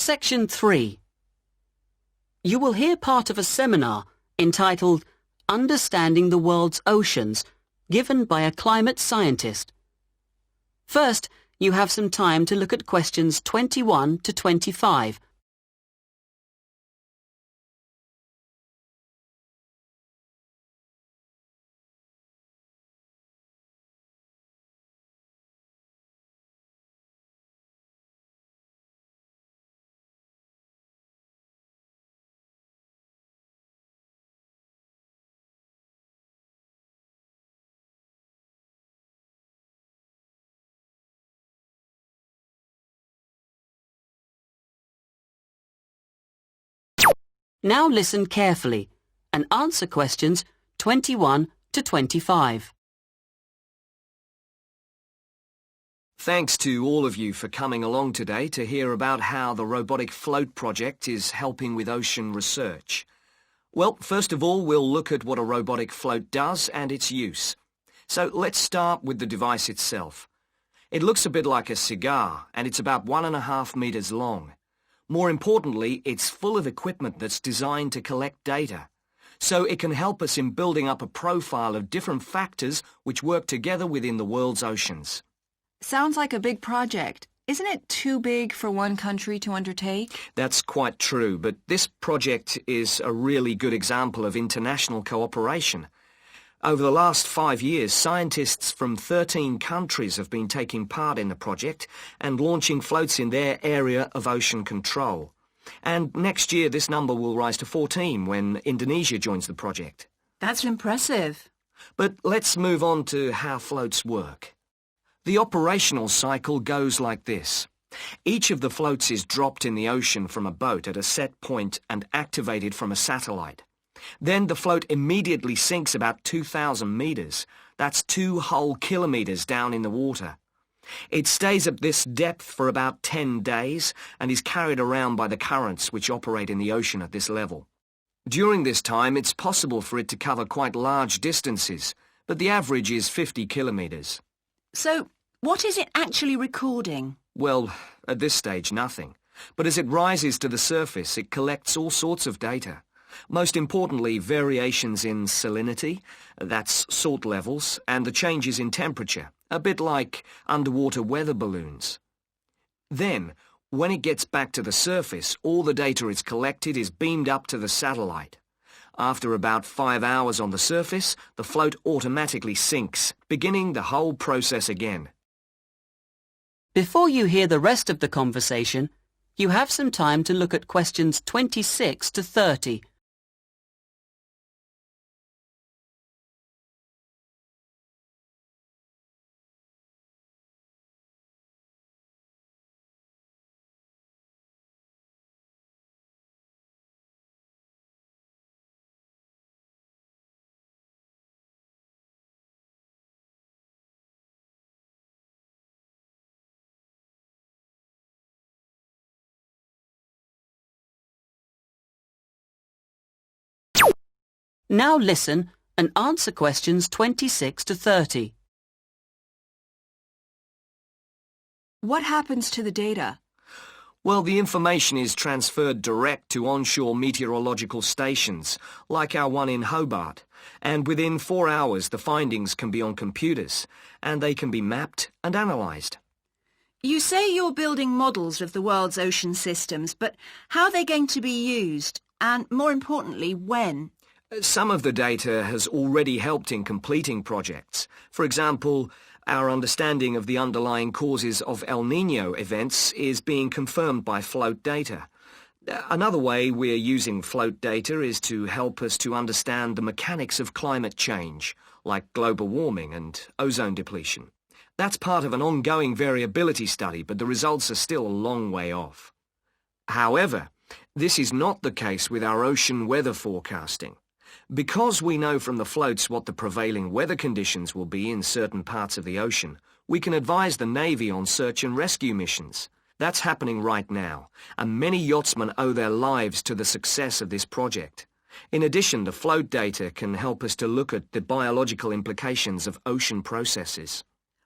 Section 3. You will hear part of a seminar entitled Understanding the World's Oceans, given by a climate scientist. First, you have some time to look at questions 21 to 25. Now listen carefully and answer questions 21 to 25. Thanks to all of you for coming along today to hear about how the Robotic Float project is helping with ocean research. Well, first of all, we'll look at what a robotic float does and its use. So let's start with the device itself. It looks a bit like a cigar, and it's about 1.5 meters long. More importantly, it's full of equipment that's designed to collect data. So it can help us in building up a profile of different factors which work together within the world's oceans. Sounds like a big project. Isn't it too big for one country to undertake? That's quite true, but this project is a really good example of international cooperation. Over the last 5 years, scientists from 13 countries have been taking part in the project and launching floats in their area of ocean control. And next year, this number will rise to 14 when Indonesia joins the project. That's impressive. But let's move on to how floats work. The operational cycle goes like this. Each of the floats is dropped in the ocean from a boat at a set point and activated from a satellite. Then the float immediately sinks about 2,000 meters. That's 2 whole kilometers down in the water. It stays at this depth for about 10 days and is carried around by the currents which operate in the ocean at this level. During this time, it's possible for it to cover quite large distances, but the average is 50 kilometers. So, what is it actually recording? Well, at this stage, nothing. But as it rises to the surface, it collects all sorts of data. Most importantly, variations in salinity, that's salt levels, and the changes in temperature, a bit like underwater weather balloons. Then, when it gets back to the surface, all the data it's collected is beamed up to the satellite. After about 5 hours on the surface, the float automatically sinks, beginning the whole process again. Before you hear the rest of the conversation, you have some time to look at questions 26 to 30. Now listen and answer questions 26 to 30. What happens to the data? Well, the information is transferred direct to onshore meteorological stations, like our one in Hobart, and within 4 hours the findings can be on computers, and they can be mapped and analysed. You say you're building models of the world's ocean systems, but how are they going to be used? And more importantly, when? Some of the data has already helped in completing projects. For example, our understanding of the underlying causes of El Niño events is being confirmed by float data. Another way we're using float data is to help us to understand the mechanics of climate change, like global warming and ozone depletion. That's part of an ongoing variability study, but the results are still a long way off. However, this is not the case with our ocean weather forecasting. Because we know from the floats what the prevailing weather conditions will be in certain parts of the ocean, we can advise the Navy on search and rescue missions. That's happening right now, and many yachtsmen owe their lives to the success of this project. In addition, the float data can help us to look at the biological implications of ocean processes.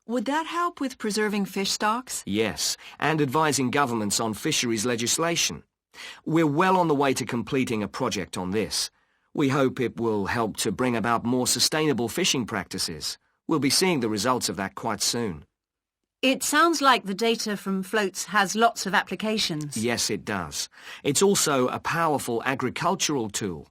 Would that help with preserving fish stocks? Yes, and advising governments on fisheries legislation. We're well on the way to completing a project on this. We hope it will help to bring about more sustainable fishing practices. We'll be seeing the results of that quite soon. It sounds like the data from floats has lots of applications. Yes, it does. It's also a powerful agricultural tool.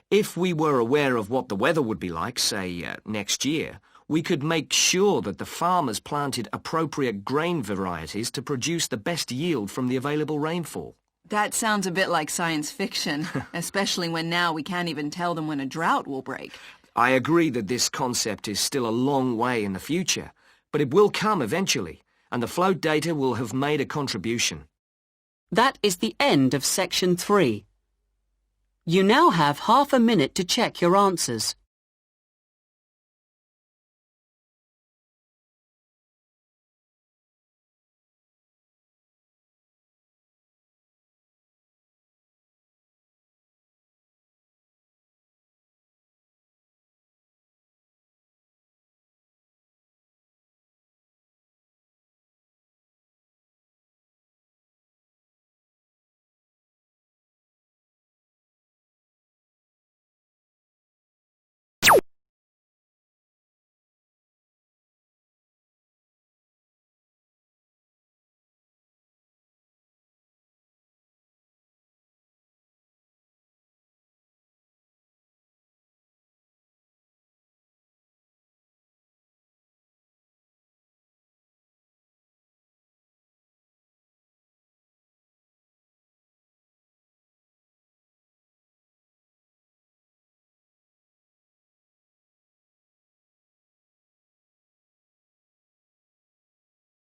If we were aware of what the weather would be like, say, next year, we could make sure that the farmers planted appropriate grain varieties to produce the best yield from the available rainfall. That sounds a bit like science fiction, especially when now we can't even tell them when a drought will break. I agree that this concept is still a long way in the future, but it will come eventually, and the float data will have made a contribution. That is the end of section 3. You now have half a minute to check your answers.